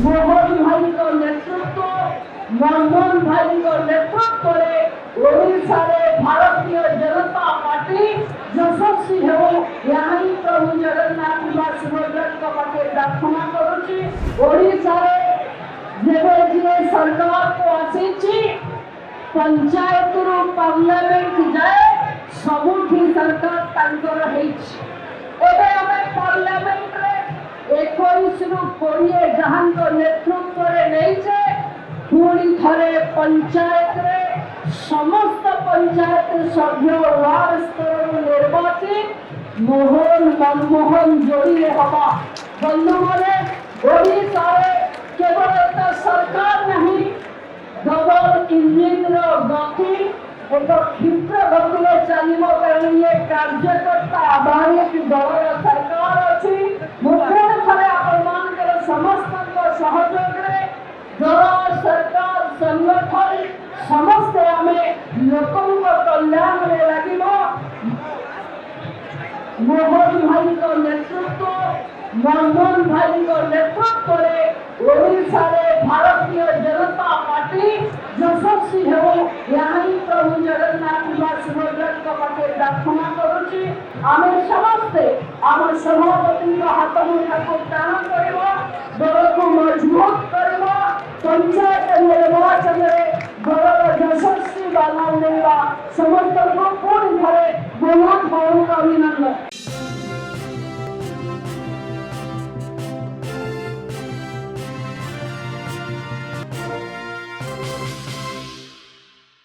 मोहन भाई को नेतृत्व मनमोहन भाई को नेतृत्व ओडिशा भारतीय जनता पार्टी यशस्वी हो यहाँ प्रभु जगन्नाथ सुभद्रा पाखे प्रार्थना करुच्ची। ओडिशा सरकार को आसी पंचायत रु पार्लियामेंट जाए सबुठी सरकार पार्लियामेंट रे 21 रु 20 जहां नेतृत्व नहीं पुणी थे पंचायत रे समस्त पंचायत सभ्य वार्ड स्तर निर्वाचित मोहन मनमोहन जोड़ी हवा। बंधु मैंने ओडिशा केवल एक सरकार नहीं डबल इंजिन गति एक क्षिप्र गति चलो कारण ये कार्यकर्ता आधारित दल सरकार अच्छी मुख्य आप समस्त सहयोग दल सरकार संगठन समस्ते आम लोकों कल्याण में लगे। मोहन भाई को नेतृत्व मनमोहन भाई को नेतृत्व ओडिशा भारतीय जनता पार्टी यशस्वी हो यहाँ प्रभु जगन्नाथ सुभद्रा पाखे प्रार्थना करुच्ची। आम समस्ते आम सभापति हाथ मुठाक टाण कर दल को मजबूत कर पंचायत निर्वाचन दल यशस्वी बाधा देवा समस्त को पुणी थे बहुत बहुत अभिनंदन।